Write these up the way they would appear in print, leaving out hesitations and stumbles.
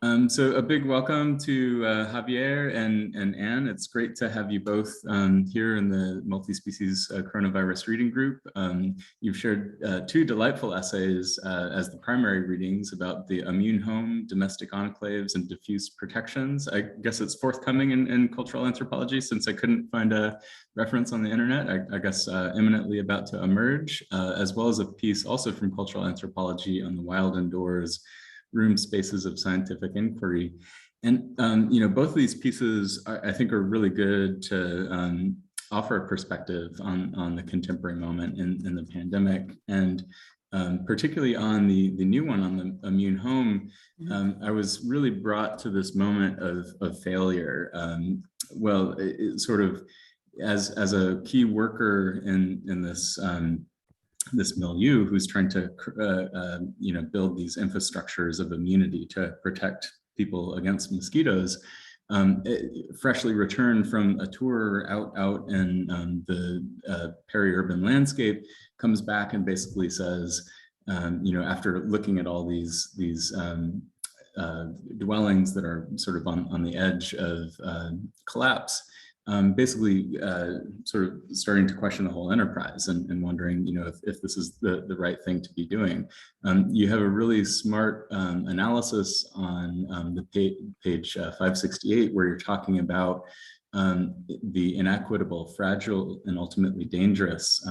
So a big welcome to Javier and Anne. It's great to have you both here in the multi-species coronavirus reading group. You've shared two delightful essays as the primary readings about the immune home, domestic enclaves, and diffuse protections. I guess it's forthcoming in cultural anthropology since I couldn't find a reference on the internet. I guess imminently about to emerge, as well as a piece also from cultural anthropology on the wild indoors, room spaces of scientific inquiry. And, both of these pieces I think are really good to offer a perspective on the contemporary moment in the pandemic. And particularly on the new one on the immune home, I was really brought to this moment of failure. It sort of as a key worker in this this milieu who's trying to build these infrastructures of immunity to protect people against mosquitoes, freshly returned from a tour out in the peri-urban landscape, comes back and basically says, after looking at all these dwellings that are sort of on the edge of collapse, basically sort of starting to question the whole enterprise and wondering, if this is the right thing to be doing. You have a really smart analysis on the page 568, where you're talking about the inequitable, fragile, and ultimately dangerous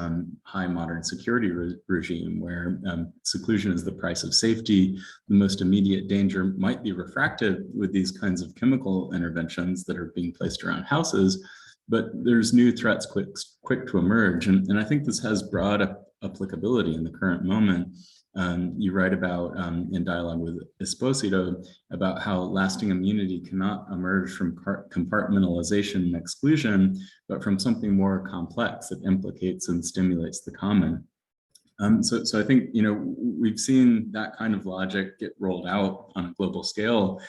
high modern security regime, where seclusion is the price of safety. The most immediate danger might be refracted with these kinds of chemical interventions that are being placed around houses, but there's new threats quick to emerge. And I think this has broad applicability in the current moment. You write about, in dialogue with Esposito, about how lasting immunity cannot emerge from compartmentalization and exclusion, but from something more complex that implicates and stimulates the common. So I think, we've seen that kind of logic get rolled out on a global scale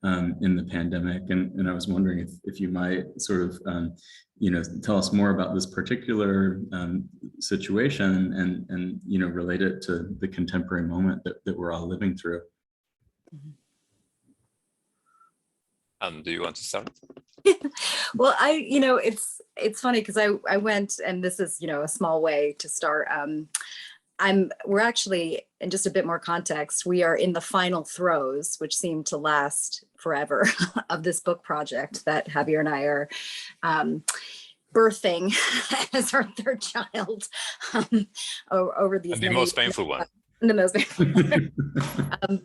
in the pandemic. And I was wondering if you might sort of, tell us more about this particular situation and relate it to the contemporary moment that we're all living through. Do you want to start? Well, it's funny because I went, and this is, a small way to start. We're actually, in just a bit more context, we are in the final throes, which seem to last forever, of this book project that Javier and I are birthing as our third child over these the most painful one. The most painful one.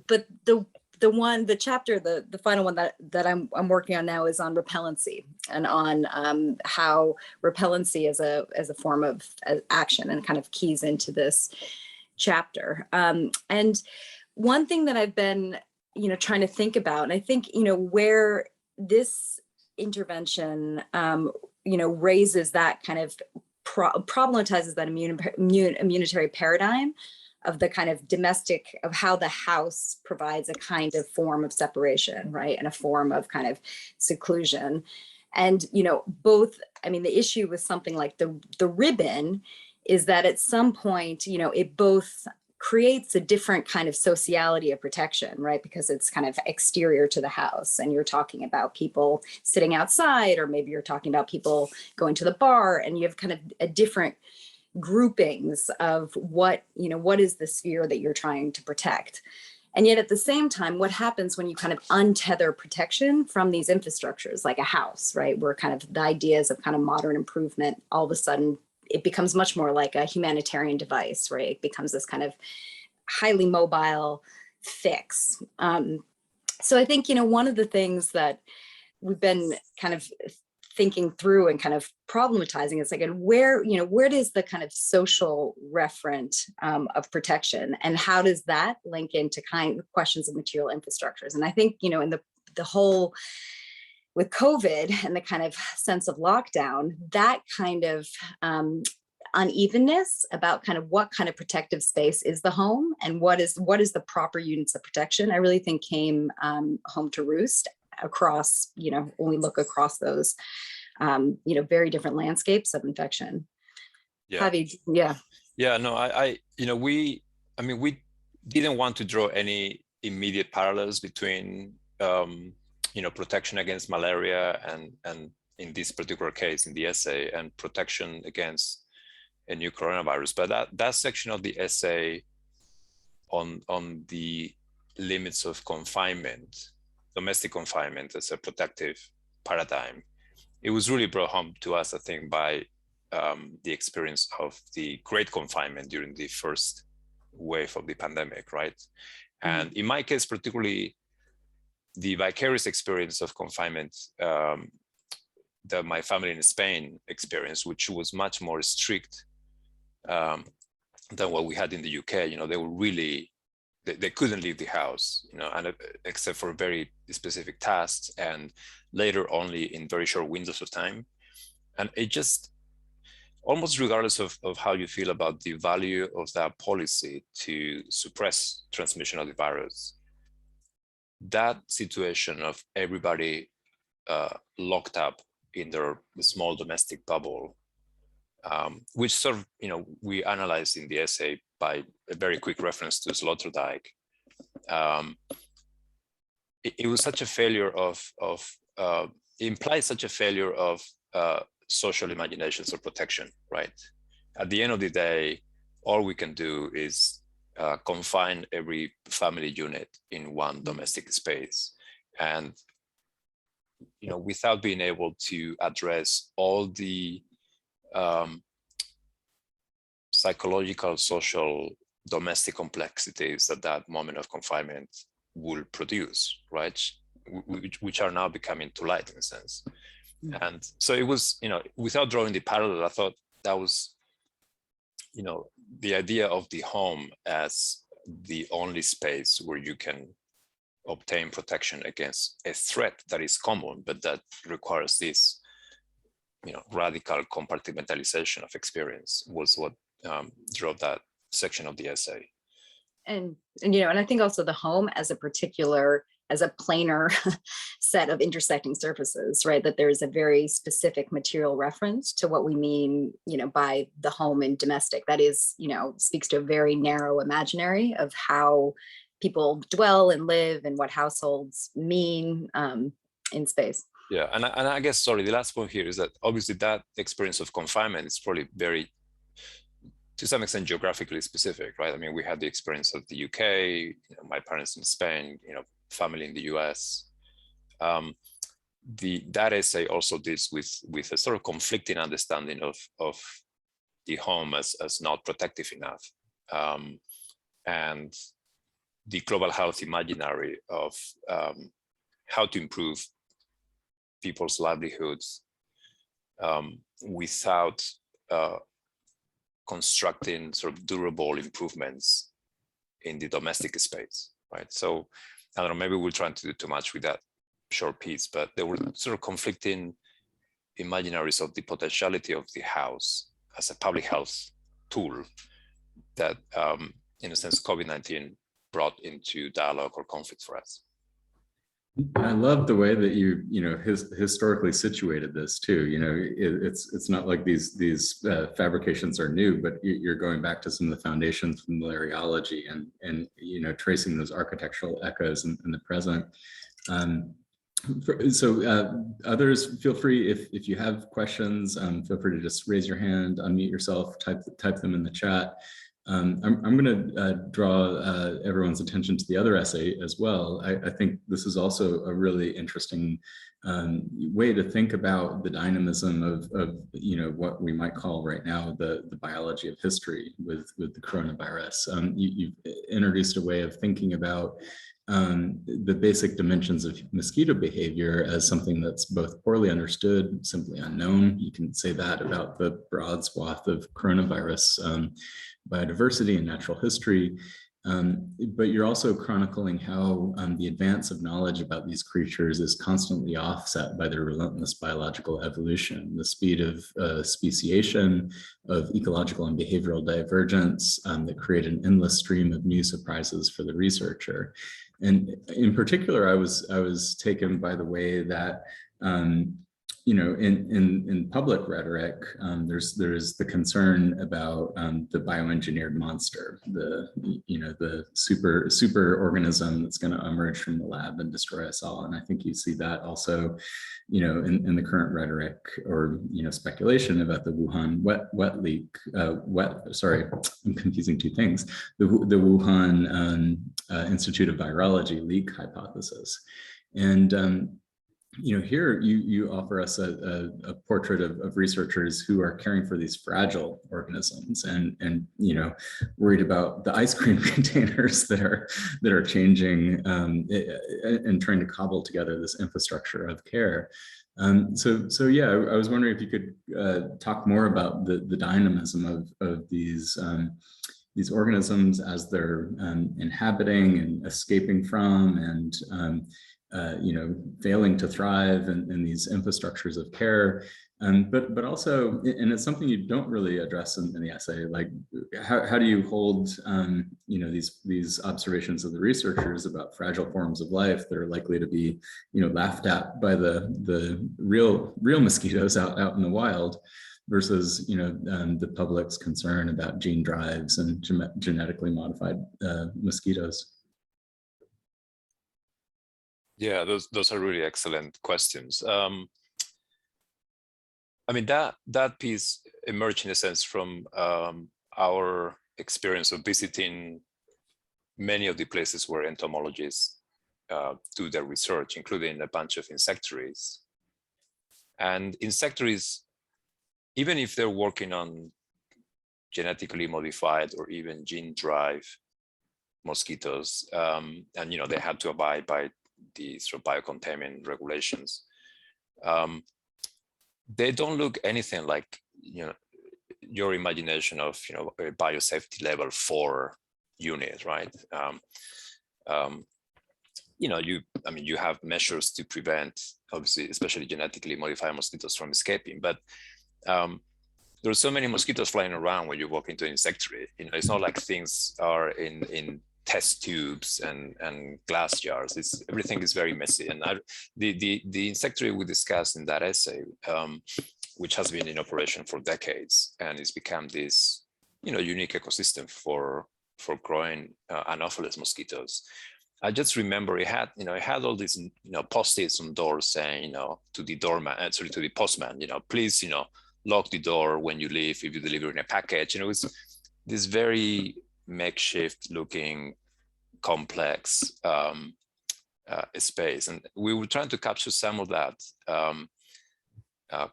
But the chapter, the final one that I'm working on now is on repellency, and on how repellency as a form of action and kind of keys into this chapter. And one thing that I've been, trying to think about, and I think, where this intervention, raises that kind of problematizes that immunitary paradigm of the kind of domestic, of how the house provides a kind of form of separation, right? And a form of kind of seclusion. And, the issue with something like the ribbon is that at some point, it both creates a different kind of sociality of protection, right? Because it's kind of exterior to the house, and you're talking about people sitting outside, or maybe you're talking about people going to the bar, and you have kind of a different groupings of what is the sphere that you're trying to protect. And yet at the same time, what happens when you kind of untether protection from these infrastructures, like a house, right? Where kind of the ideas of kind of modern improvement, all of a sudden, it becomes much more like a humanitarian device, right? It becomes this kind of highly mobile fix. So I think, one of the things that we've been kind of thinking through and kind of problematizing is like, where does the kind of social referent of protection, and how does that link into kind of questions of material infrastructures? And I think, in the whole, with COVID and the kind of sense of lockdown, that kind of unevenness about kind of what kind of protective space is the home, and what is the proper units of protection, I really think came home to roost across, when we look across those, very different landscapes of infection. Yeah. Yeah. No, we didn't want to draw any immediate parallels between protection against malaria and in this particular case in the essay, and protection against a new coronavirus. But that section of the essay on the limits of confinement, domestic confinement as a protective paradigm, it was really brought home to us, I think, by the experience of the great confinement during the first wave of the pandemic, right? And in my case, particularly, the vicarious experience of confinement that my family in Spain experienced, which was much more strict than what we had in the UK. They were really, they couldn't leave the house, and except for very specific tasks, and later only in very short windows of time. And it just, almost regardless of how you feel about the value of that policy to suppress transmission of the virus, that situation of everybody locked up in their small domestic bubble, which sort of, we analyzed in the essay by a very quick reference to Sloterdijk. It was such a failure implies such a failure of social imaginations of protection, right? At the end of the day, all we can do is confine every family unit in one domestic space, and without being able to address all the psychological, social, domestic complexities that moment of confinement will produce, right? Which are now becoming to light in a sense. And so it was, without drawing the parallel, I thought that was, the idea of the home as the only space where you can obtain protection against a threat that is common, but that requires this, radical compartmentalization of experience, was what drove that section of the essay. And I think also the home as a planar set of intersecting surfaces, right? That there is a very specific material reference to what we mean, by the home and domestic. That is, speaks to a very narrow imaginary of how people dwell and live and what households mean in space. Yeah, and I guess, sorry, the last point here is that obviously that experience of confinement is probably very, to some extent, geographically specific, right? I mean, we had the experience of the UK, my parents in Spain, family in the US. That essay also deals with a sort of conflicting understanding of the home as not protective enough, and the global health imaginary of how to improve people's livelihoods without constructing sort of durable improvements in the domestic space, right? So I don't know, maybe we'll try to do too much with that short piece, but there were sort of conflicting imaginaries of the potentiality of the house as a public health tool that, in a sense, COVID-19 brought into dialogue or conflict for us. I love the way that you historically situated this too. It's not like these fabrications are new, but you're going back to some of the foundations from malariology and tracing those architectural echoes in the present. So others, feel free, if you have questions, feel free to just raise your hand, unmute yourself, type them in the chat. I'm going to draw everyone's attention to the other essay as well. I think this is also a really interesting way to think about the dynamism of what we might call right now the biology of history with the coronavirus. You've introduced a way of thinking about the basic dimensions of mosquito behavior as something that's both poorly understood, simply unknown. You can say that about the broad swath of coronavirus biodiversity and natural history, but you're also chronicling how the advance of knowledge about these creatures is constantly offset by their relentless biological evolution, the speed of speciation, of ecological and behavioral divergence that create an endless stream of new surprises for the researcher. And in particular, I was taken by the way that in public rhetoric, there's the concern about the bioengineered monster, the super organism that's going to emerge from the lab and destroy us all. And I think you see that also, in the current rhetoric or speculation about the Wuhan wet leak. Sorry, I'm confusing two things. The Wuhan Institute of Virology leak hypothesis, and here you offer us a portrait of researchers who are caring for these fragile organisms and worried about the ice cream containers that are changing and trying to cobble together this infrastructure of care. So yeah, I was wondering if you could talk more about the dynamism of these organisms as they're inhabiting and escaping from and failing to thrive in these infrastructures of care, but also, and it's something you don't really address in the essay, like how do you hold these observations of the researchers about fragile forms of life that are likely to be laughed at by the real mosquitoes out in the wild, versus the public's concern about gene drives and genetically modified mosquitoes. Yeah, those are really excellent questions. I mean, that piece emerged in a sense from our experience of visiting many of the places where entomologists do their research, including a bunch of insectaries. And insectaries, even if they're working on genetically modified or even gene drive mosquitoes, and they had to abide by the sort of biocontainment regulations, they don't look anything like your imagination of a biosafety level 4 unit, right? You have measures to prevent, obviously, especially genetically modified mosquitoes from escaping, but there are so many mosquitoes flying around when you walk into an insectary. It's not like things are in test tubes and glass jars. Everything is very messy. And the insectary we discussed in that essay, which has been in operation for decades, and it's become this unique ecosystem for growing Anopheles mosquitoes. I just remember it had all these post-its on doors saying to the doorman, to the postman, please lock the door when you leave if you deliver in a package. It's this very makeshift looking complex space, and we were trying to capture some of that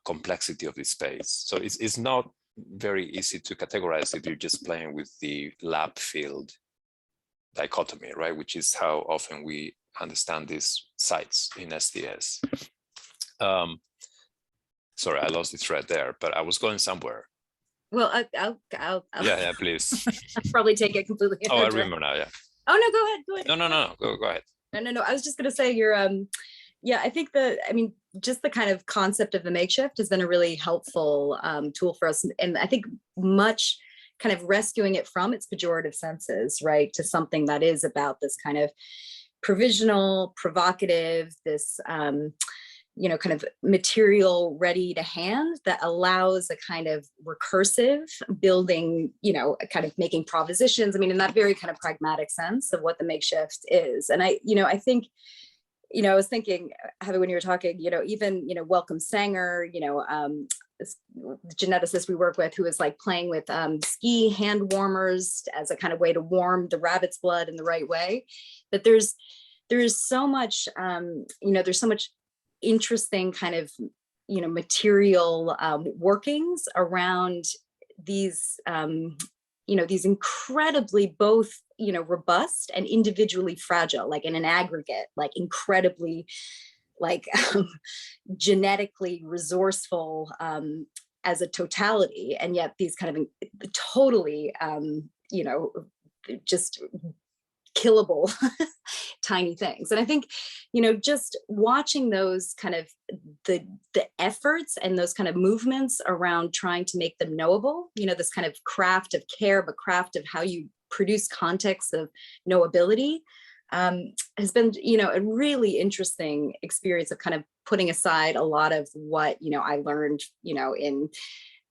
complexity of the space. So it's not very easy to categorize if you're just playing with the lab field dichotomy, right? Which is how often we understand these sites in STS. Sorry, I lost the thread there, but I was going somewhere. Well, I'll yeah, please. I'll probably take it completely. Oh, I remember now. Yeah. Oh no, go ahead. No. Go ahead. No. I was just gonna say I think just the kind of concept of the makeshift has been a really helpful tool for us, and I think much kind of rescuing it from its pejorative senses, right, to something that is about this kind of provisional, provocative, this kind of material ready to hand that allows a kind of recursive building, kind of making propositions. In that very kind of pragmatic sense of what the makeshift is. And I think, I was thinking, Javi, when you were talking, even, Welcome Sanger, this geneticist we work with who is like playing with ski hand warmers as a kind of way to warm the rabbit's blood in the right way. But there is so much, there's so much interesting kind of material workings around these these incredibly both robust and individually fragile, like in an aggregate, like incredibly like genetically resourceful as a totality, and yet these kind of totally just killable tiny things. And I think just watching those kind of the efforts and those kind of movements around trying to make them knowable, this kind of craft of care, but craft of how you produce context of knowability, has been, a really interesting experience of kind of putting aside a lot of what, I learned, in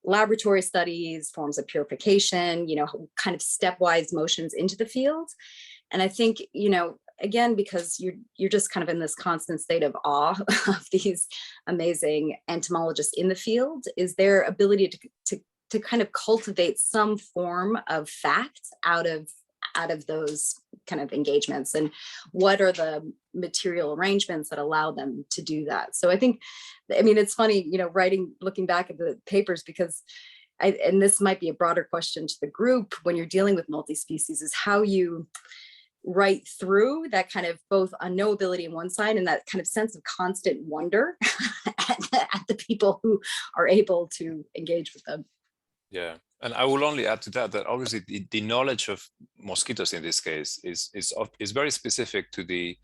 laboratory studies, forms of purification, kind of stepwise motions into the field. And I think, again, because you're just kind of in this constant state of awe of these amazing entomologists in the field, is their ability to kind of cultivate some form of fact out of those kind of engagements, and what are the material arrangements that allow them to do that. So I think, it's funny, looking back at the papers, because and this might be a broader question to the group when you're dealing with multi-species, is how you write through that kind of both unknowability on one side and that kind of sense of constant wonder at the people who are able to engage with them. Yeah, and I will only add to that obviously the knowledge of mosquitoes in this case is very specific to the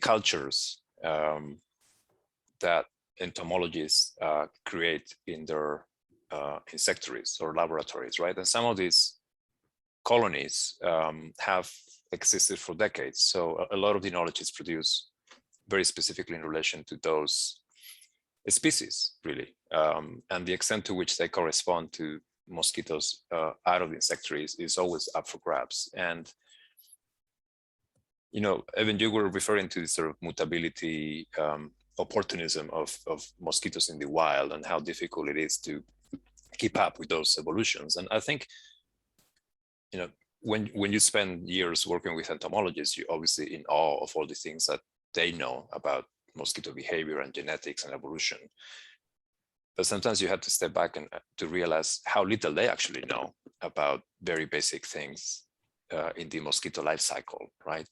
cultures that entomologists create in their insectaries or laboratories, right? And some of these colonies have existed for decades, so a lot of the knowledge is produced very specifically in relation to those species, really, and the extent to which they correspond to mosquitoes out of the insectaries is always up for grabs. And Evan, you were referring to this sort of mutability, opportunism of mosquitoes in the wild, and how difficult it is to keep up with those evolutions. And I think when you spend years working with entomologists, you're obviously in awe of all the things that they know about mosquito behavior and genetics and evolution. But sometimes you have to step back and to realize how little they actually know about very basic things in the mosquito life cycle, right?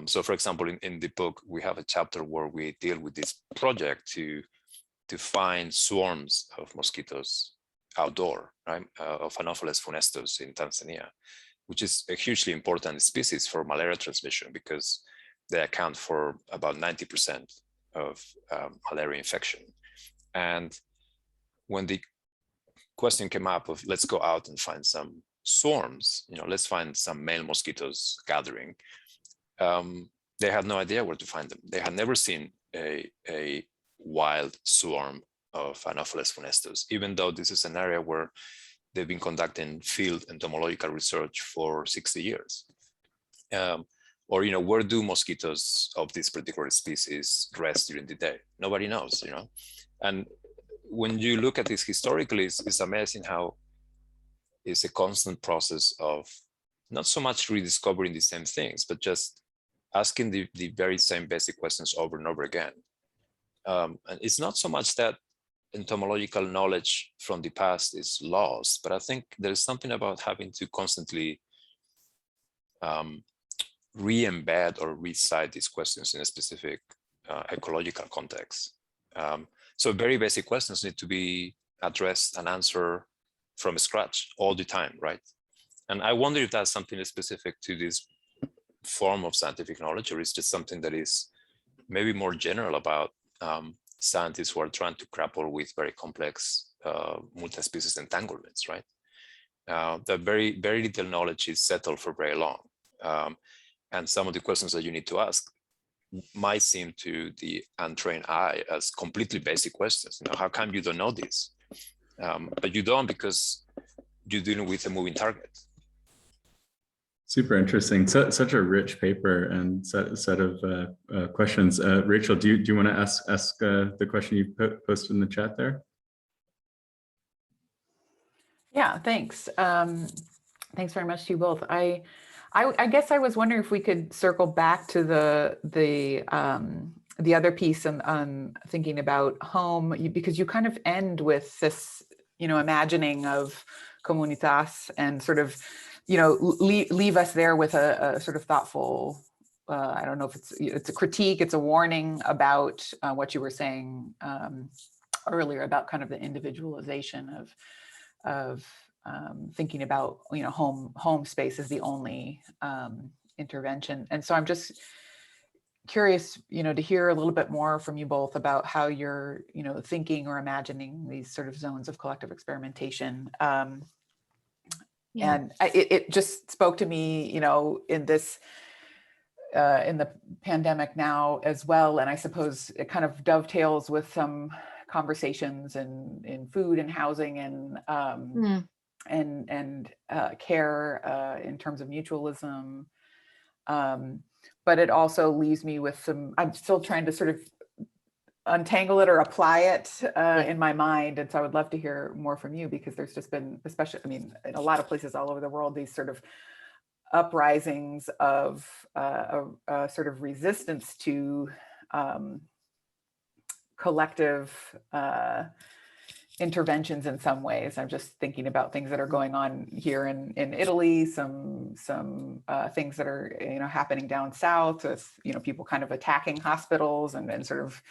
So for example, in the book, we have a chapter where we deal with this project to find swarms of mosquitoes outdoor, right? Of Anopheles funestus in Tanzania, which is a hugely important species for malaria transmission, because they account for about 90% of malaria infection. And when the question came up of let's go out and find some swarms, let's find some male mosquitoes gathering, they had no idea where to find them. They had never seen a wild swarm of Anopheles funestus, even though this is an area where they've been conducting field entomological research for 60 years. Or, where do mosquitoes of this particular species rest during the day? Nobody knows, And when you look at this historically, it's amazing how it's a constant process of not so much rediscovering the same things, but just asking the very same basic questions over and over again. And it's not so much that entomological knowledge from the past is lost, but I think there's something about having to constantly re-embed or recite these questions in a specific ecological context. So very basic questions need to be addressed and answered from scratch all the time, right? And I wonder if that's something specific to this form of scientific knowledge, or is just something that is maybe more general about scientists who are trying to grapple with very complex multi-species entanglements, right? That very, very little knowledge is settled for very long. And some of the questions that you need to ask might seem to the untrained eye as completely basic questions. How come you don't know this? But you don't, because you're dealing with a moving target. Super interesting. Such a rich paper and set of questions. Rachel, do you want to ask the question you posted in the chat there? Yeah, thanks. Thanks very much to you both. I guess I was wondering if we could circle back to the other piece and thinking about home, because you kind of end with this, imagining of comunitas and sort of, leave us there with a sort of thoughtful, I don't know if it's a critique, it's a warning about what you were saying earlier about kind of the individualization of thinking about, home space as the only intervention. And so I'm just curious, to hear a little bit more from you both about how you're, thinking or imagining these sort of zones of collective experimentation. And it just spoke to me, in this in the pandemic now as well. And I suppose it kind of dovetails with some conversations in food and housing and care in terms of mutualism. But it also leaves me with some, I'm still trying to sort of untangle it or apply it in my mind. And so I would love to hear more from you, because there's just been, especially, I mean, in a lot of places all over the world, these sort of uprisings of a sort of resistance to collective interventions in some ways. I'm just thinking about things that are going on here in Italy, some things that are, you know, happening down south with, you know, people kind of attacking hospitals and sort of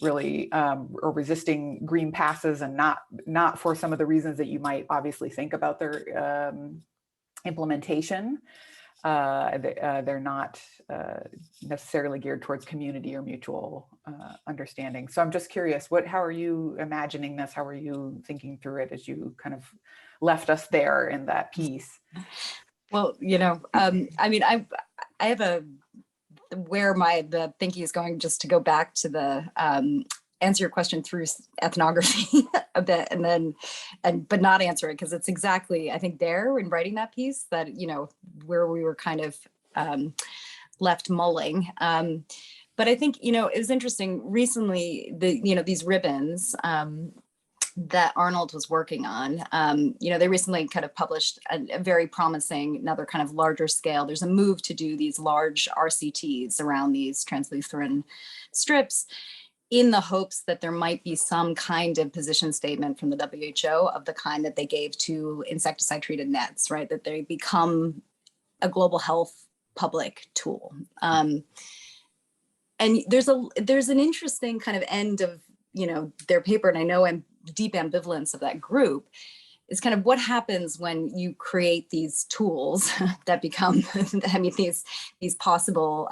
really or resisting green passes, and not for some of the reasons that you might obviously think about their implementation. They're not necessarily geared towards community or mutual understanding. So I'm just curious, how are you imagining this? How are you thinking through it as you kind of left us there in that piece? Well, you know, I mean, I have where the thinking is going, just to go back to the answer your question through ethnography a bit, but not answer it, because it's exactly, I think, there in writing that piece that, you know, where we were kind of left mulling. But I think, you know, it was interesting recently, these ribbons that Arnold was working on, you know, they recently kind of published a very promising, another kind of larger scale. There's a move to do these large RCTs around these translutheran strips, in the hopes that there might be some kind of position statement from the WHO of the kind that they gave to insecticide treated nets, right? That they become a global health public tool. And there's an interesting kind of end of, you know, their paper, and I know I'm deep ambivalence of that group, is kind of what happens when you create these tools that become, I mean, these possible,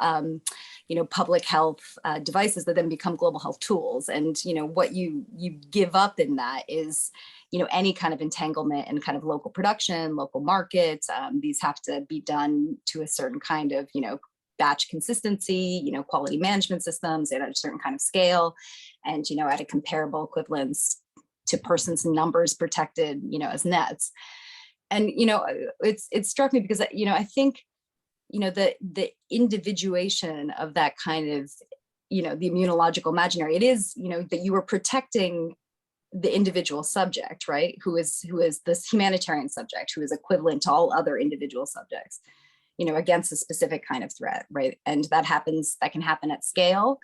you know, public health devices that then become global health tools. And, you know, what you give up in that is, you know, any kind of entanglement in kind of local production, local markets. These have to be done to a certain kind of, you know, batch consistency, you know, quality management systems at a certain kind of scale, and, you know, at a comparable equivalence to persons and numbers protected, you know, as nets. And, you know, it struck me because, you know, I think, you know, the individuation of that kind of, you know, the immunological imaginary, it is, you know, that you are protecting the individual subject, right? Who is this humanitarian subject, who is equivalent to all other individual subjects, you know, against a specific kind of threat, right? And that can happen at scale.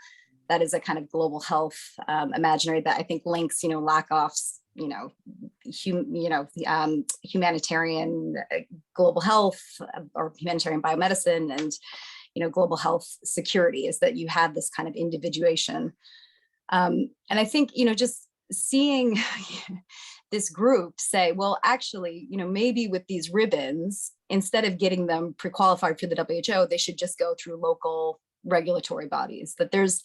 That is a kind of global health imaginary that I think links, you know, Lakoff's, you know, humanitarian global health or humanitarian biomedicine and, you know, global health security, is that you have this kind of individuation. And I think, you know, just seeing this group say, well, actually, you know, maybe with these ribbons, instead of getting them pre-qualified for the WHO, they should just go through local regulatory bodies. That there's,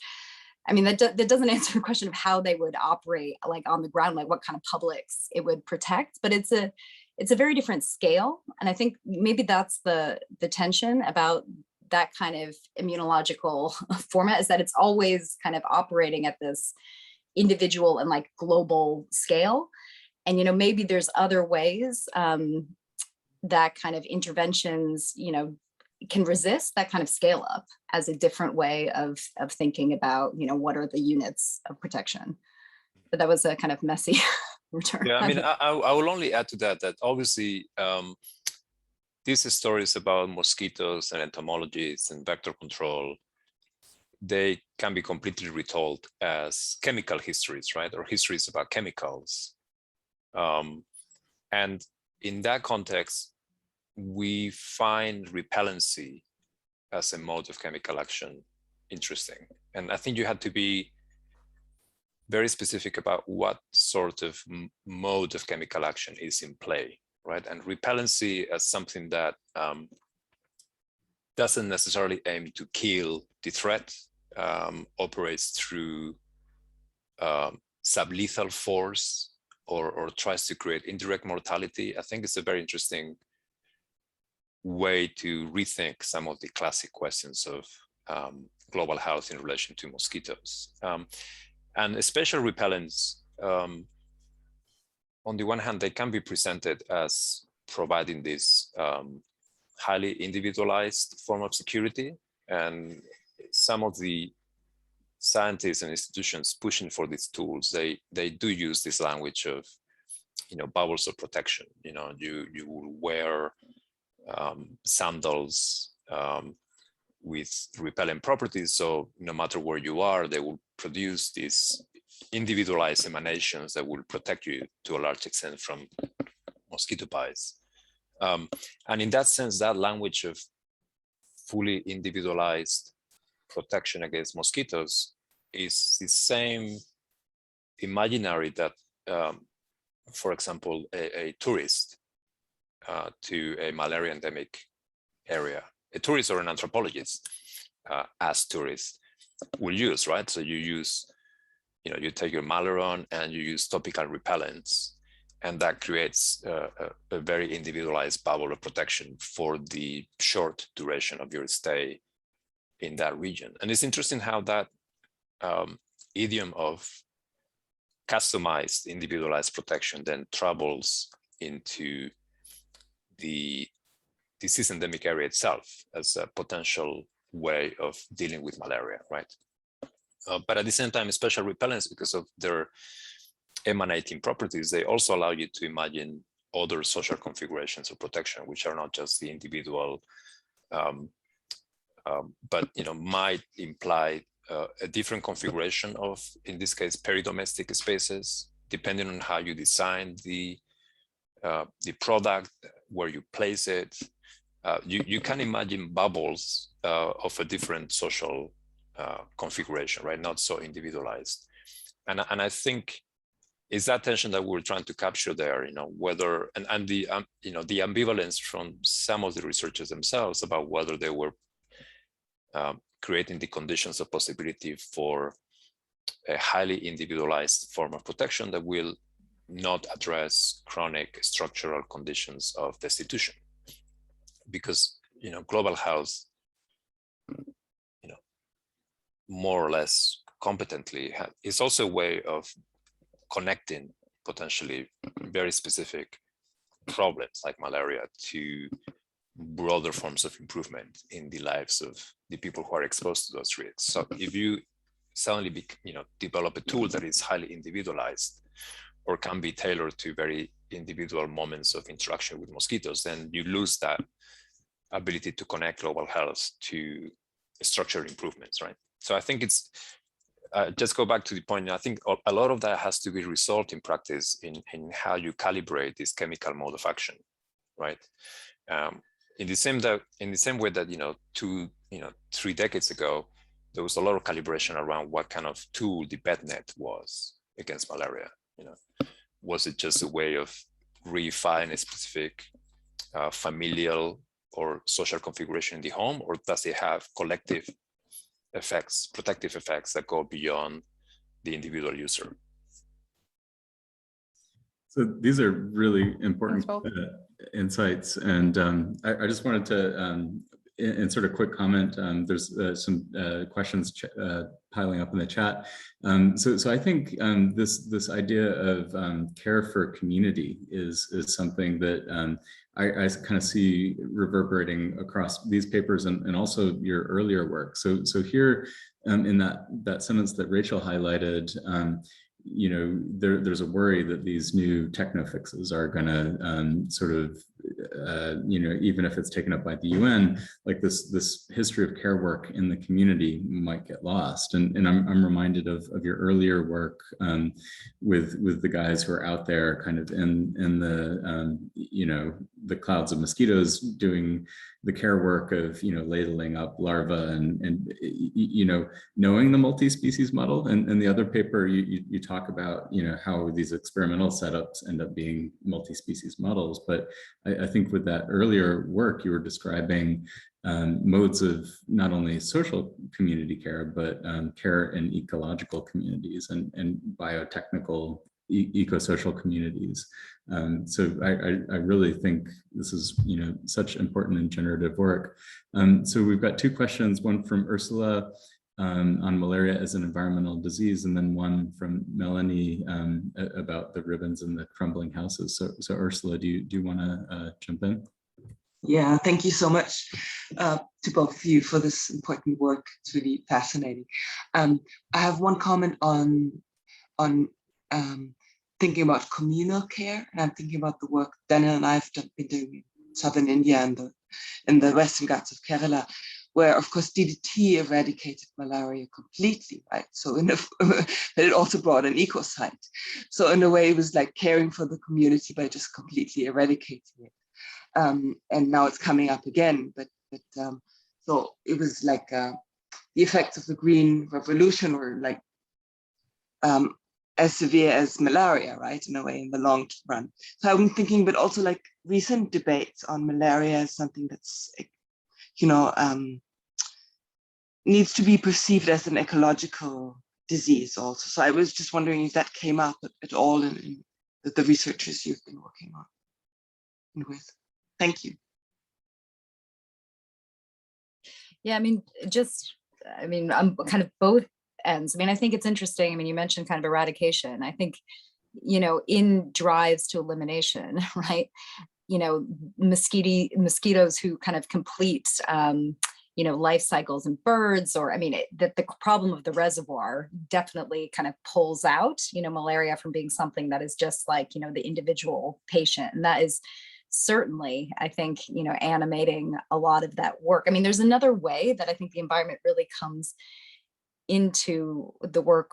I mean, that doesn't answer the question of how they would operate, like on the ground, like what kind of publics it would protect, but it's a very different scale. And I think maybe that's the tension about that kind of immunological format, is that it's always kind of operating at this individual and like global scale. And, you know, maybe there's other ways that kind of interventions, you know, can resist that kind of scale up as a different way of thinking about, you know, what are the units of protection. But that was a kind of messy return. Yeah, I mean, I will only add to that obviously these stories about mosquitoes and entomologies and vector control, they can be completely retold as chemical histories, right? Or histories about chemicals. And in that context, we find repellency as a mode of chemical action interesting. And I think you had to be very specific about what sort of mode of chemical action is in play, right? And repellency as something that doesn't necessarily aim to kill the threat, operates through sublethal force or tries to create indirect mortality. I think it's a very interesting way to rethink some of the classic questions of global health in relation to mosquitoes. And special repellents, on the one hand, they can be presented as providing this highly individualized form of security. And some of the scientists and institutions pushing for these tools, they do use this language of, bubbles of protection. You will wear sandals with repellent properties, so no matter where you are, they will produce these individualized emanations that will protect you to a large extent from mosquito bites. And in that sense, that language of fully individualized protection against mosquitoes is the same imaginary that, for example, a tourist to a malaria endemic area, a tourist or an anthropologist as tourists will use, right? So you use, you take your malaron and you use topical repellents, and that creates a very individualized bubble of protection for the short duration of your stay in that region. And it's interesting how that idiom of customized, individualized protection then travels into the disease endemic area itself as a potential way of dealing with malaria, right? But at the same time, special repellents, because of their emanating properties, they also allow you to imagine other social configurations of protection, which are not just the individual, but might imply a different configuration of, in this case, peridomestic spaces, depending on how you design the product, where you place it. You can imagine bubbles of a different social configuration, right? Not so individualized. And I think it's that tension that we're trying to capture there, whether, and the, the ambivalence from some of the researchers themselves about whether they were creating the conditions of possibility for a highly individualized form of protection that will not address chronic structural conditions of destitution. Because, global health, more or less competently is also a way of connecting potentially very specific problems like malaria to broader forms of improvement in the lives of the people who are exposed to those risks. So if you suddenly develop a tool that is highly individualized or can be tailored to very individual moments of interaction with mosquitoes, then you lose that ability to connect global health to structural improvements, right? So I think it's, just go back to the point, I think a lot of that has to be resolved in practice in how you calibrate this chemical mode of action, right? In the same way that, 3 decades ago, there was a lot of calibration around what kind of tool the bed net was against malaria. Was it just a way of reifying a specific familial or social configuration in the home, or does it have collective effects, protective effects that go beyond the individual user? So these are really important insights, and I just wanted to, in sort of quick comment, there's some questions piling up in the chat. So I think this idea of care for community is something that I kind of see reverberating across these papers and also your earlier work. So here in that sentence that Rachel highlighted, there's a worry that these new techno fixes are going to sort of, even if it's taken up by the UN, like this history of care work in the community might get lost. And I'm reminded of your earlier work with the guys who are out there kind of in the, the clouds of mosquitoes doing the care work of, ladling up larvae and knowing the multi-species model. And the other paper you talk about, how these experimental setups end up being multi-species models. But I think with that earlier work, you were describing modes of not only social community care, but care in ecological communities and biotechnical eco-social communities. So I really think this is, such important and generative work. So we've got two questions, one from Ursula on malaria as an environmental disease, and then one from Melanie about the ribbons and the crumbling houses. So Ursula, do you want to jump in? Yeah, thank you so much to both of you for this important work. It's really fascinating. I have one comment on thinking about communal care, and I'm thinking about the work Daniel and I have been doing in southern India and in the Western Ghats of Kerala, where of course DDT eradicated malaria completely, right? So but it also brought an ecocide. So in a way, it was like caring for the community by just completely eradicating it. And now it's coming up again, but so it was like the effects of the Green Revolution were like as severe as malaria, right? In a way, in the long run. So I'm thinking, but also like recent debates on malaria is something that's, needs to be perceived as an ecological disease also. So I was just wondering if that came up at all in the researchers you've been working on and with. Thank you. Yeah, I'm kind of both ends. I think it's interesting. You mentioned kind of eradication. I think, in drives to elimination, right? Mosquitoes who kind of complete, life cycles in birds, or that the problem of the reservoir definitely kind of pulls out, malaria from being something that is just like, the individual patient. And that is certainly, I think, animating a lot of that work. There's another way that I think the environment really comes into the work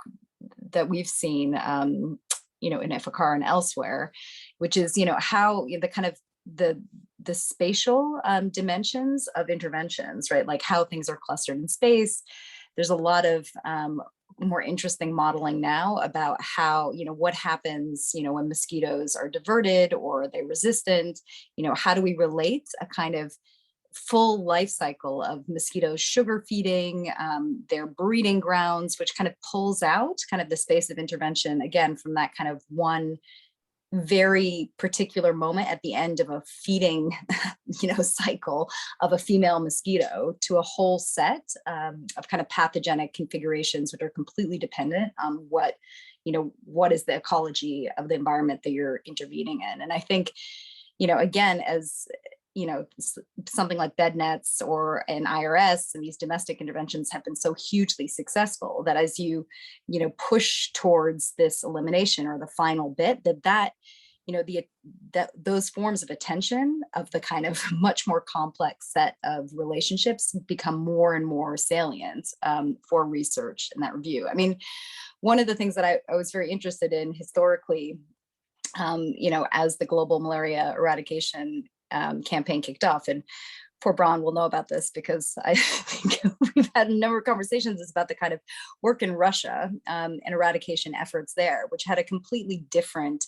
that we've seen, in FACAR and elsewhere, which is, how the kind of the spatial dimensions of interventions, right? Like how things are clustered in space. There's a lot of more interesting modeling now about how, what happens, when mosquitoes are diverted or they're resistant, how do we relate a kind of full life cycle of mosquitoes sugar feeding, their breeding grounds, which kind of pulls out kind of the space of intervention, again, from that kind of one very particular moment at the end of a feeding, cycle of a female mosquito to a whole set of kind of pathogenic configurations that are completely dependent on what is the ecology of the environment that you're intervening in. And I think, again, as something like bed nets or an IRS and these domestic interventions have been so hugely successful that as you push towards this elimination or the final bit, that those forms of attention of the kind of much more complex set of relationships become more and more salient for research and that review. One of the things that I was very interested in historically, as the global malaria eradication campaign kicked off, and poor Braun will know about this because I think we've had a number of conversations about the kind of work in Russia and eradication efforts there, which had a completely different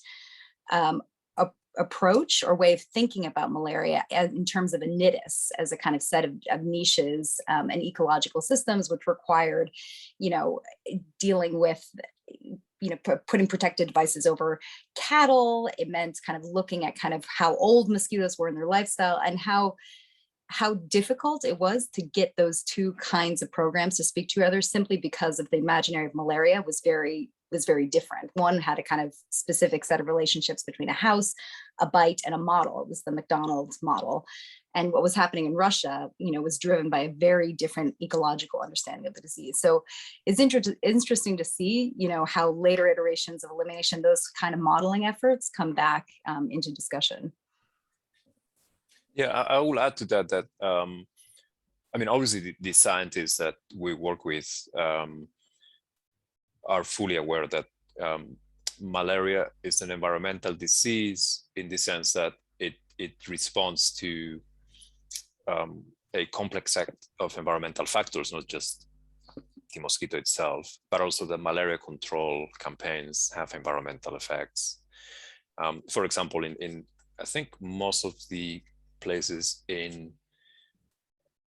approach or way of thinking about malaria in terms of a nidus as a kind of set of niches and ecological systems, which required, dealing with putting protective devices over cattle. It meant kind of looking at kind of how old mosquitoes were in their lifestyle and how difficult it was to get those two kinds of programs to speak to each other, simply because of the imaginary of malaria was very different. One had a kind of specific set of relationships between a house, a bite, and a model. It was the McDonald's model. And what was happening in Russia, was driven by a very different ecological understanding of the disease. So it's interesting to see, how later iterations of elimination, those kind of modeling efforts come back into discussion. Yeah, I will add to that, obviously the scientists that we work with are fully aware that malaria is an environmental disease in the sense that it responds to a complex set of environmental factors, not just the mosquito itself, but also the malaria control campaigns have environmental effects. For example, in I think most of the places in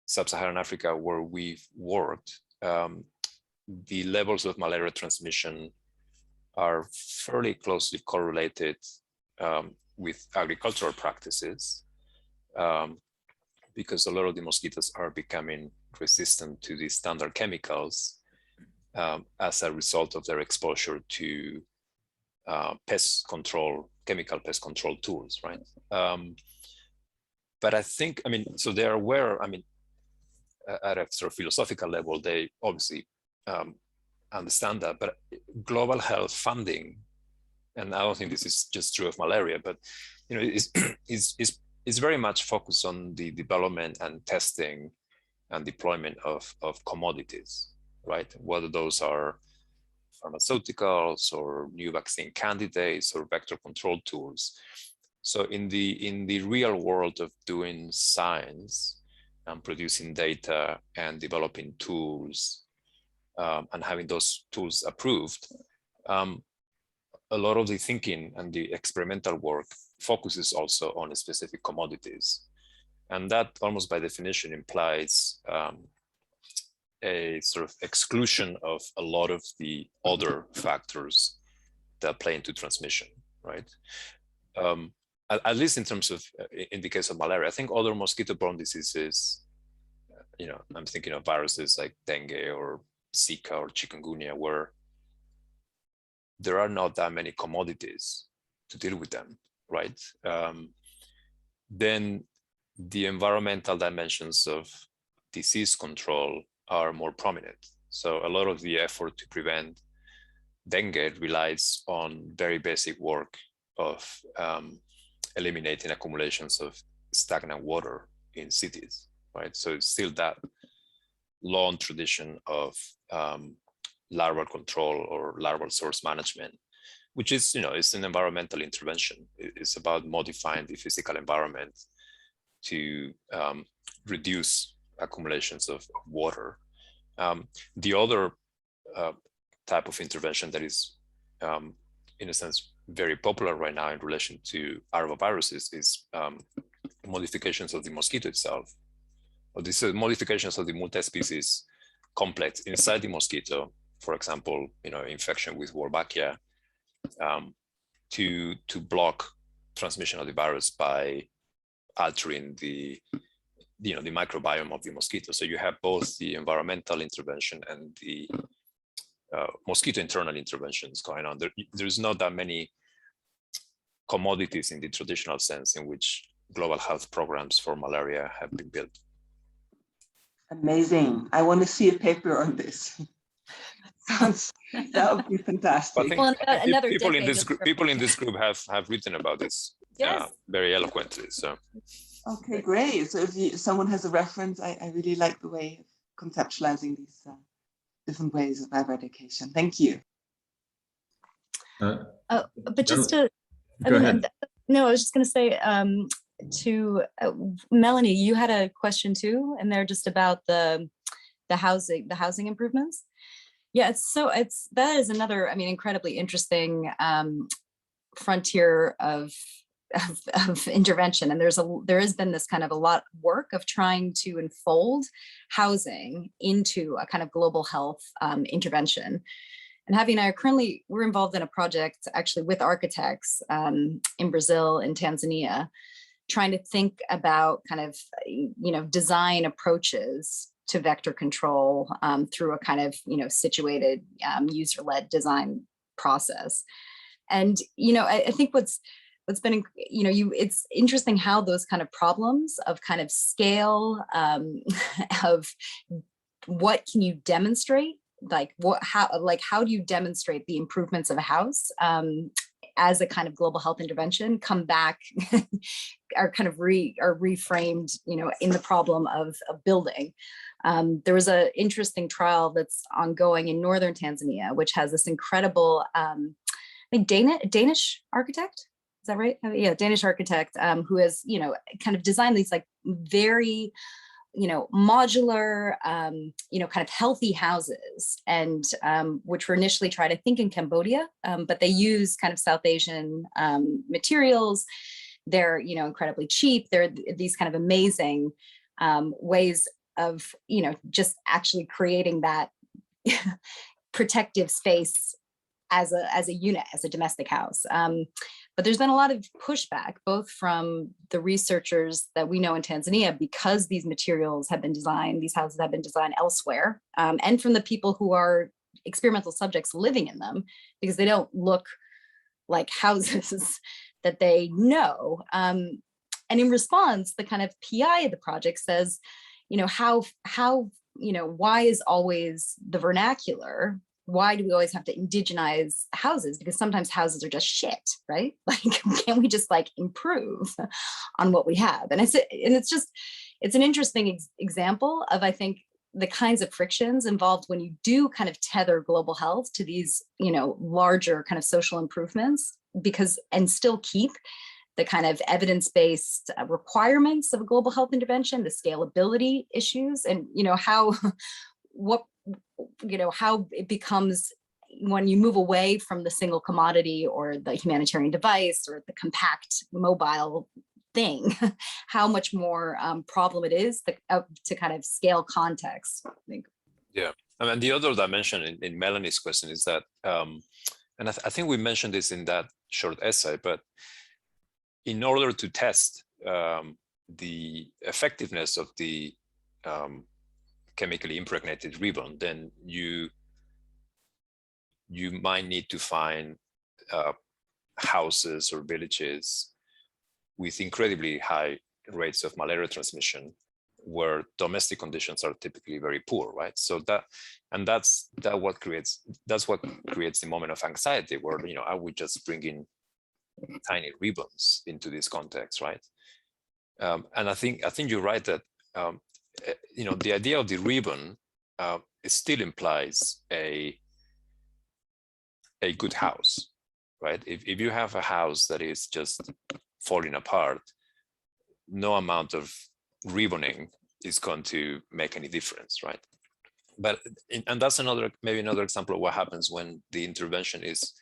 sub-Saharan Africa where we've worked, the levels of malaria transmission are fairly closely correlated with agricultural practices, because a lot of the mosquitoes are becoming resistant to the standard chemicals as a result of their exposure to pest control, chemical pest control tools, right? But I think, I mean, so they're aware, I mean, at a sort of philosophical level, they obviously understand that, but global health funding, and I don't think this is just true of malaria, but you know, is very much focused on the development and testing and deployment of commodities, right? Whether those are pharmaceuticals or new vaccine candidates or vector control tools. So in the real world of doing science and producing data and developing tools and having those tools approved, a lot of the thinking and the experimental work focuses also on specific commodities. And that almost by definition implies a sort of exclusion of a lot of the other factors that play into transmission, right? At least in terms of, in the case of malaria, I think other mosquito-borne diseases, you know, I'm thinking of viruses like dengue or Zika or chikungunya, where there are not that many commodities to deal with them, right? Then the environmental dimensions of disease control are more prominent. So a lot of the effort to prevent dengue relies on very basic work of eliminating accumulations of stagnant water in cities, right? So it's still that long tradition of larval control or larval source management, which is, you know, it's an environmental intervention. It's about modifying the physical environment to reduce accumulations of water. The other type of intervention that is, in a sense, very popular right now in relation to arboviruses is modifications of the mosquito itself, or these modifications of the multi-species complex inside the mosquito. For example, you know, infection with Wolbachia, to block transmission of the virus by altering the microbiome of the mosquito. So you have both the environmental intervention and the mosquito internal interventions going on. There's not that many commodities in the traditional sense in which global health programs for malaria have been built. Amazing. I want to see a paper on this. That would be fantastic. People in this group have written about this, yes, very eloquently. So okay, great. So if someone has a reference, I really like the way of conceptualizing these different ways of eradication. Thank you. But just to go ahead. No, I was just going to say to Melanie, you had a question too, and they're just about the housing improvements. Yeah, that is another, I mean, incredibly interesting frontier of intervention. And there has been this kind of a lot of work of trying to enfold housing into a kind of global health intervention. And Javi and I we're involved in a project actually with architects in Brazil and Tanzania, trying to think about kind of, you know, design approaches to vector control through a kind of, you know, situated user-led design process. And, you know, I think what's been, you know, it's interesting how those kind of problems of kind of scale of what can you demonstrate, like how do you demonstrate the improvements of a house as a kind of global health intervention come back are kind of reframed, you know, in the problem of building. There was an interesting trial that's ongoing in northern Tanzania, which has this incredible, I think Danish architect, is that right? Yeah, Danish architect who has, you know, kind of designed these like very, you know, modular, you know, kind of healthy houses, and which were initially tried, I think, in Cambodia, but they use kind of South Asian materials. They're, you know, incredibly cheap. They're these kind of amazing ways of, you know, just actually creating that protective space as a unit, as a domestic house. But there's been a lot of pushback, both from the researchers that we know in Tanzania, because these materials have been designed, these houses have been designed elsewhere, and from the people who are experimental subjects living in them, because they don't look like houses that they know. And in response, the kind of PI of the project says, why is always the vernacular? Why do we always have to indigenize houses? Because sometimes houses are just shit, right? Like, can't we just like improve on what we have? And it's an interesting example of, I think, the kinds of frictions involved when you do kind of tether global health to these, larger kind of social improvements, and still keep the kind of evidence-based requirements of a global health intervention, the scalability issues, and how it becomes, when you move away from the single commodity or the humanitarian device or the compact mobile thing, how much more problem it is to kind of scale context, I think. Yeah, I mean, the other dimension in Melanie's question is that, and I think we mentioned this in that short essay, but in order to test the effectiveness of the chemically impregnated ribbon, then you might need to find houses or villages with incredibly high rates of malaria transmission, where domestic conditions are typically very poor, right? So that's what creates the moment of anxiety, where are we just bringing tiny ribbons into this context, right? And I think you're right that the idea of the ribbon it still implies a good house, right? If you have a house that is just falling apart, no amount of ribboning is going to make any difference, right? And that's maybe another example of what happens when the intervention is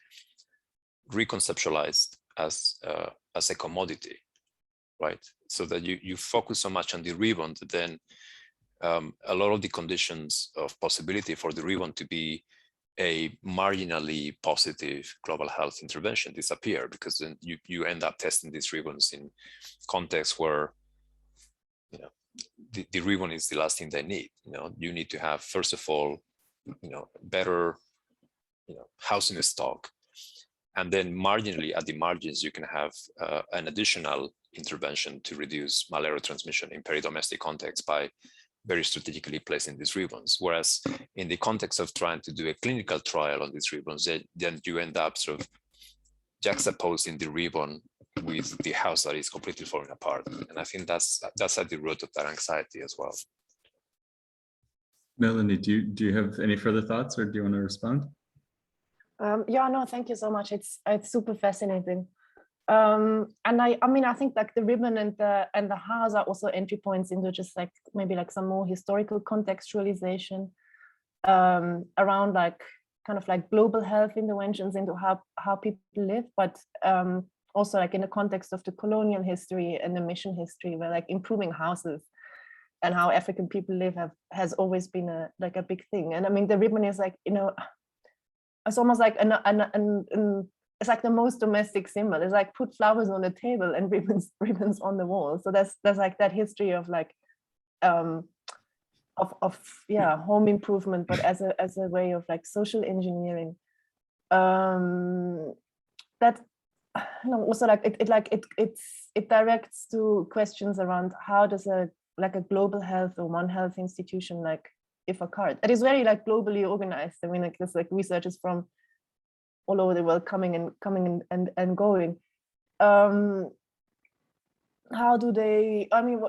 reconceptualized as a commodity, right? So that you focus so much on the ribbon that then a lot of the conditions of possibility for the ribbon to be a marginally positive global health intervention disappear, because then you end up testing these ribbons in contexts where the ribbon is the last thing they need. You need to have, first of all, better housing stock, and then marginally at the margins you can have an additional intervention to reduce malaria transmission in peri-domestic contexts by very strategically placing these ribbons. Whereas in the context of trying to do a clinical trial on these ribbons, then you end up sort of juxtaposing the ribbon with the house that is completely falling apart. And I think that's at the root of that anxiety as well. Melanie, do you have any further thoughts, or do you want to respond? Yeah, no, thank you so much. It's super fascinating. And I think like the ribbon and the house are also entry points into just like maybe like some more historical contextualization around like kind of like global health interventions into how people live, but also like in the context of the colonial history and the mission history, where like improving houses and how African people live has always been a big thing. And I mean, the ribbon is like, it's almost like it's like the most domestic symbol. It's like put flowers on the table and ribbons on the wall. So there's like that history of like home improvement, but as a way of like social engineering. That also like it directs to questions around how does a global health or One Health institution like IFACARD. It is very like globally organized. I mean, like there's like researchers from all over the world coming and going. How do they? I mean,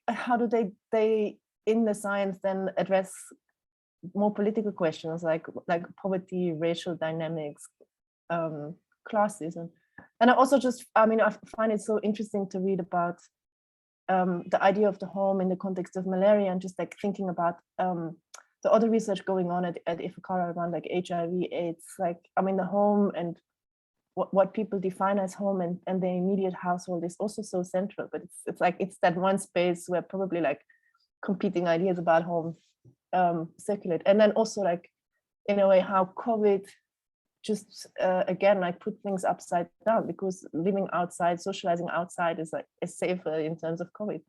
how do they in the science then address more political questions like poverty, racial dynamics, classism? And I also I find it so interesting to read about the idea of the home in the context of malaria, and just like thinking about the other research going on at IFACARD around like HIV, AIDS, like, I mean, the home and what people define as home and their immediate household is also so central, but it's like, it's that one space where probably like competing ideas about home circulate. And then also like, in a way, how COVID just again, like put things upside down, because living outside, socializing outside is like is safer in terms of COVID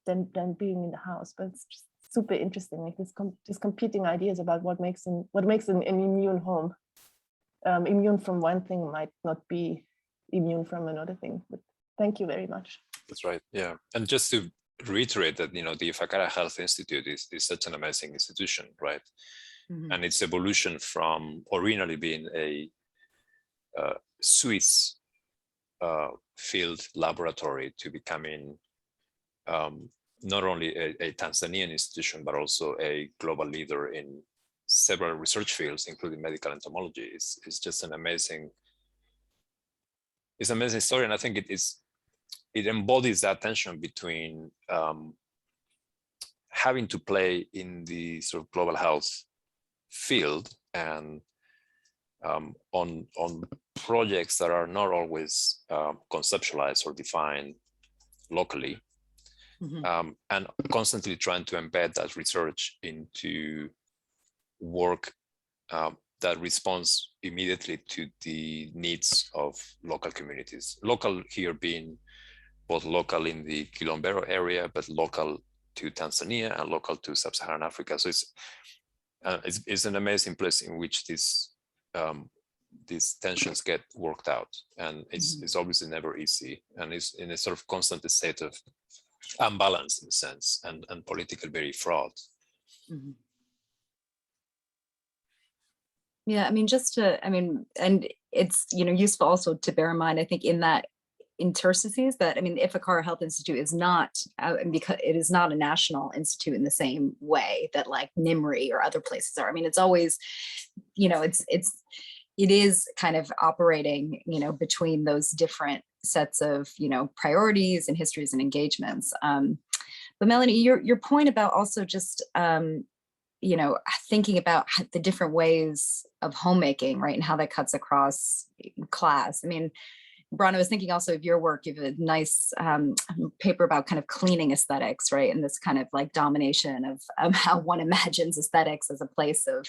than being in the house. But it's just super interesting, like this competing ideas about what makes an immune home. Immune from one thing might not be immune from another thing. But thank you very much. That's right. Yeah, and just to reiterate that, you know, the Ifakara Health Institute is such an amazing institution, right? Mm-hmm. And its evolution from originally being a Swiss field laboratory to becoming not only a Tanzanian institution, but also a global leader in several research fields, including medical entomology, is just an amazing, it's an amazing story. And I think it embodies that tension between having to play in the sort of global health field and on projects that are not always conceptualized or defined locally, mm-hmm. And constantly trying to embed that research into work that responds immediately to the needs of local communities. Local here being both local in the Kilombero area, but local to Tanzania and local to Sub-Saharan Africa. So it's an amazing place in which these tensions get worked out, and it's obviously never easy, and it's in a sort of constant state of unbalance in a sense, and politically very fraught. Mm-hmm. Yeah, I mean, and it's, you know, useful also to bear in mind, I think, in that interstices that, I mean, the Ifakara Health Institute is not, because it is not a national institute in the same way that like NIMRI or other places are. I mean, it's always, you know, it is kind of operating, you know, between those different sets of, you know, priorities and histories and engagements. But Melanie, your point about also just, you know, thinking about the different ways of homemaking, right, and how that cuts across class. I mean, Brana, I was thinking also of your work. You have a nice paper about kind of cleaning aesthetics, right, and this kind of like domination of how one imagines aesthetics as a place of,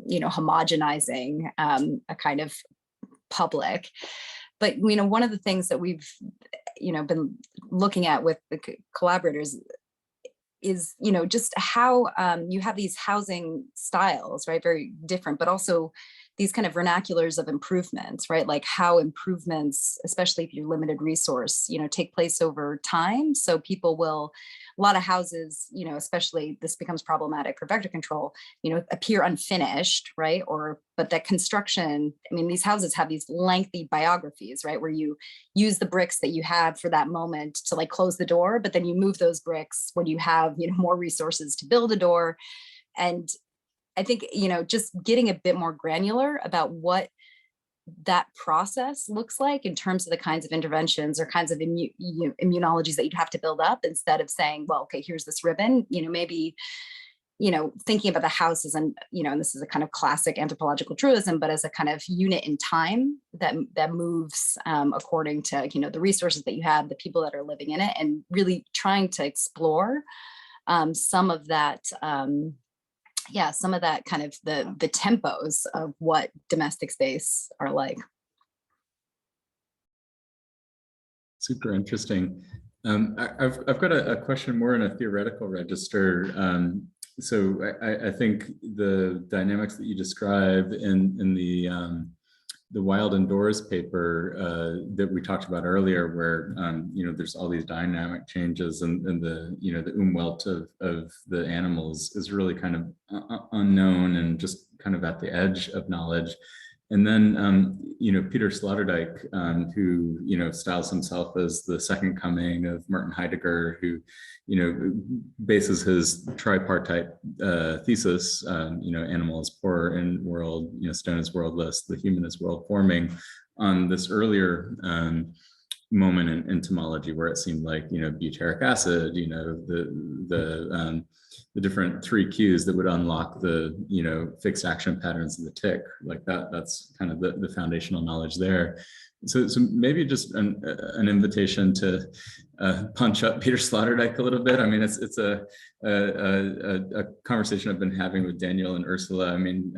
you know, homogenizing a kind of public. But, you know, one of the things that we've, you know, been looking at with the collaborators is, you know, just how you have these housing styles, right, very different, but also these kind of vernaculars of improvements, right, like how improvements, especially if you're limited resource, you know, take place over time. So people will, a lot of houses, you know, especially this becomes problematic for vector control, you know, appear unfinished, right, but that construction, I mean, these houses have these lengthy biographies, right, where you use the bricks that you have for that moment to like close the door, but then you move those bricks when you have, you know, more resources to build a door. And I think, you know, just getting a bit more granular about what that process looks like in terms of the kinds of interventions or kinds of immunologies that you'd have to build up, instead of saying, well, okay, here's this ribbon, you know, maybe, you know, thinking about the house as an, you know, and this is a kind of classic anthropological truism, but as a kind of unit in time that moves according to, you know, the resources that you have, the people that are living in it, and really trying to explore some of that, some of that kind of the tempos of what domestic space are like. Super interesting. I've got a question more in a theoretical register. So I think the dynamics that you describe in the Wild Indoors paper that we talked about earlier, where you know, there's all these dynamic changes, and the, you know, the umwelt of the animals is really kind of unknown and just kind of at the edge of knowledge. And then you know, Peter Sloterdijk, who, you know, styles himself as the second coming of Martin Heidegger, who, you know, bases his tripartite thesis, you know, animal is poor in world, you know, stone is worldless, the human is world forming, on this earlier moment in entomology where it seemed like, you know, butyric acid, you know, the different 3 cues that would unlock the, you know, fixed action patterns of the tick, like that's kind of the foundational knowledge there. So maybe just an invitation to punch up Peter Sloterdijk a little bit. I mean, it's a conversation I've been having with Daniel and Ursula. I mean,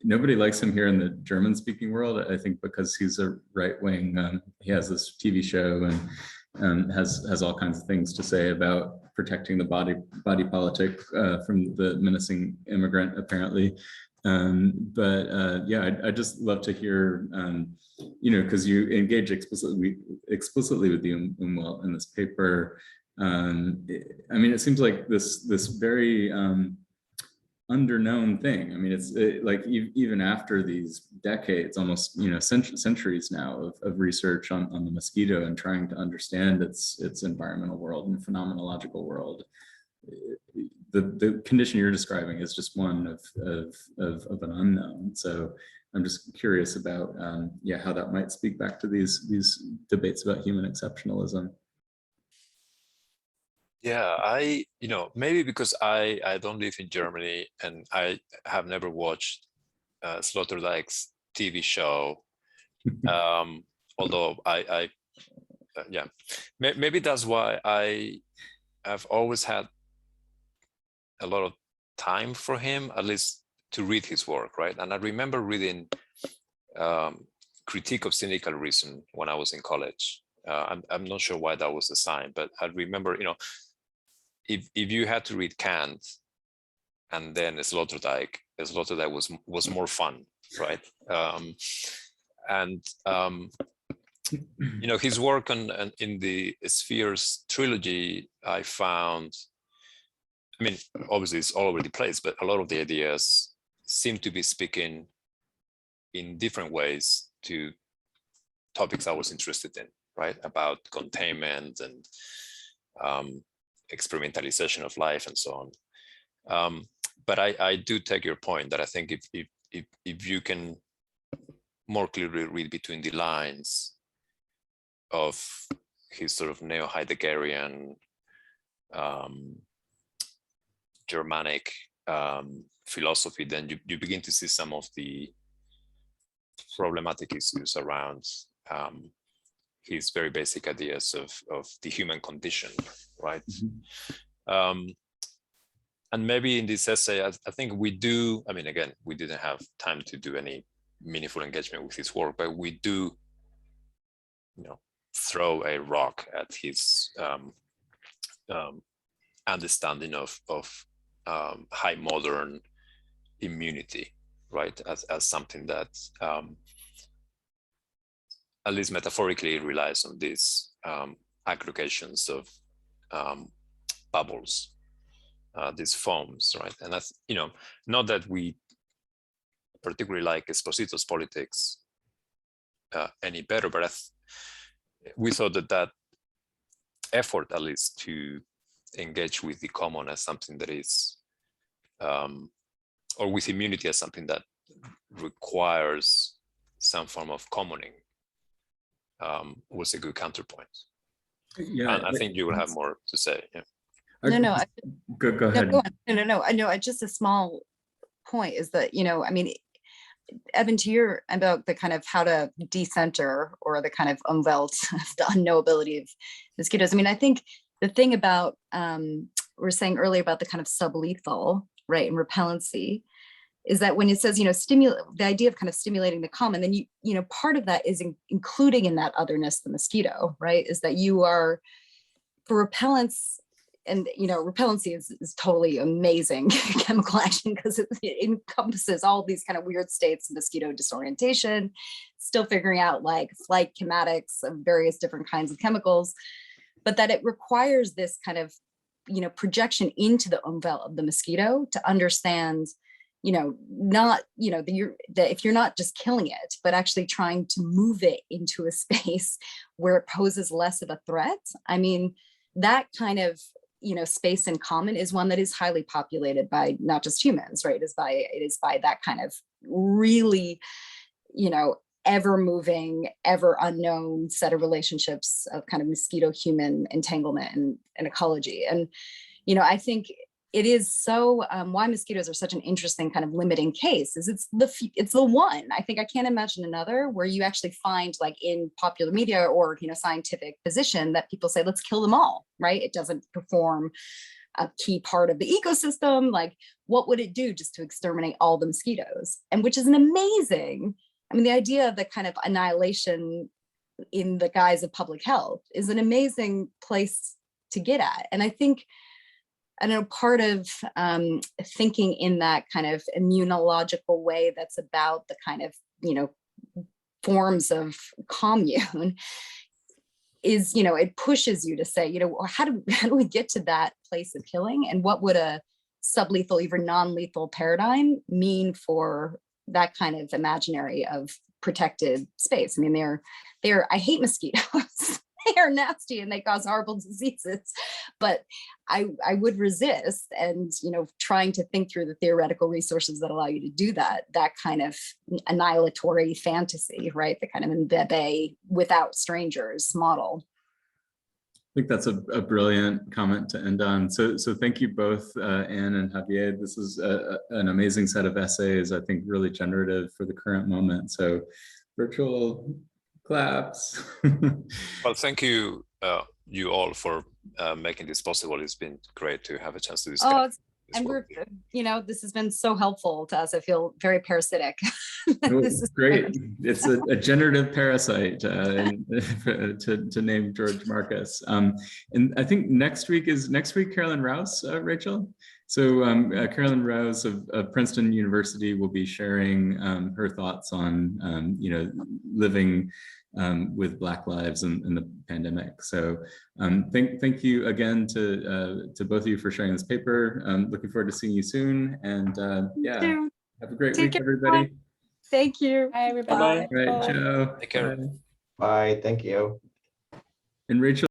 nobody likes him here in the German-speaking world, I think, because he's a right-wing. He has this TV show and has all kinds of things to say about protecting the body politic from the menacing immigrant, apparently. Yeah, I'd just love to hear, you know, because you engage explicitly with the Umwelt in this paper. I mean, it seems like this very underknown thing. I mean, it's like even after these decades, almost, you know, centuries now of research on the mosquito and trying to understand its environmental world and phenomenological world. The condition you're describing is just one of an unknown. So I'm just curious about yeah, how that might speak back to these debates about human exceptionalism. Yeah, you know, maybe because I don't live in Germany and I have never watched Sloterdijk's TV show. Although yeah, maybe that's why I have always had a lot of time for him, at least to read his work, right? And I remember reading Critique of Cynical Reason when I was in college. I'm not sure why that was assigned, but I remember, you know, if you had to read Kant and then Sloterdijk was more fun, right? You know, his work in the Spheres trilogy, I found, I mean, obviously it's all over the place, but a lot of the ideas seem to be speaking in different ways to topics I was interested in, right? About containment and experimentalization of life and so on. But I do take your point that I think if you can more clearly read between the lines of his sort of neo-Heideggerian Germanic philosophy, then you begin to see some of the problematic issues around his very basic ideas of the human condition, right? Mm-hmm. And maybe in this essay, I think we do, I mean, again, we didn't have time to do any meaningful engagement with his work, but we do, you know, throw a rock at his understanding of high modern immunity, right? As something that at least metaphorically relies on these aggregations of bubbles, these foams, right? And that's, you know, not that we particularly like Esposito's politics any better, but we thought that effort, at least, to engage with the common as something that is, or with immunity as something that requires some form of commoning, was a good counterpoint. Yeah, and I think you will have more to say. Yeah. No, go ahead. No, I know. Just a small point is that, you know, I mean, Evan, to your about the kind of how to decenter or the kind of Umwelt, the unknowability of mosquitoes. I mean, I think the thing about we were saying earlier about the kind of sublethal, right, and repellency, is that when it says, you know, the idea of kind of stimulating the common, then you know, part of that is including in that otherness the mosquito, right? Is that you are, for repellents, and, you know, repellency is totally amazing chemical action because it encompasses all these kind of weird states of mosquito disorientation, still figuring out like flight kinetics of various different kinds of chemicals, but that it requires this kind of, you know, projection into the Umwelt of the mosquito to understand, you know, not, you know, that if you're not just killing it, but actually trying to move it into a space where it poses less of a threat. I mean, that kind of, you know, space in common is one that is highly populated by not just humans, right? It is by that kind of really, you know, ever moving, ever unknown set of relationships of kind of mosquito human entanglement and ecology. And, you know, I think it is so, why mosquitoes are such an interesting kind of limiting case is it's the one, I think I can't imagine another where you actually find like in popular media or, you know, scientific position that people say, let's kill them all, right? It doesn't perform a key part of the ecosystem. Like, what would it do just to exterminate all the mosquitoes? And which is an amazing, I mean, the idea of the kind of annihilation in the guise of public health is an amazing place to get at. And I think, I know part of thinking in that kind of immunological way that's about the kind of, you know, forms of commune is, you know, it pushes you to say, you know, how do we get to that place of killing, and what would a sublethal, even non-lethal paradigm mean for that kind of imaginary of protected space? I mean, I hate mosquitoes. They are nasty and they cause horrible diseases, but I would resist, and, you know, trying to think through the theoretical resources that allow you to do that kind of annihilatory fantasy, right? The kind of Mbebe without strangers model. I think that's a brilliant comment to end on. So thank you both, Anne and Javier. This is an amazing set of essays, I think really generative for the current moment. So virtual claps. Well, thank you, you all, for making this possible. It's been great to have a chance to discuss. Oh, and we're, you know, this has been so helpful to us. I feel very parasitic. This is great. It's a generative parasite, to name George Marcus. And I think next week Carolyn Rouse, Rachel. So Carolyn Rouse of Princeton University will be sharing her thoughts on you know, living with Black lives in the pandemic. So thank you again to both of you for sharing this paper. Looking forward to seeing you soon. And yeah, have a great week, everybody. Thank you. Hi, everybody. All right, Joe. Take care. Bye. Bye. Thank you. And Rachel.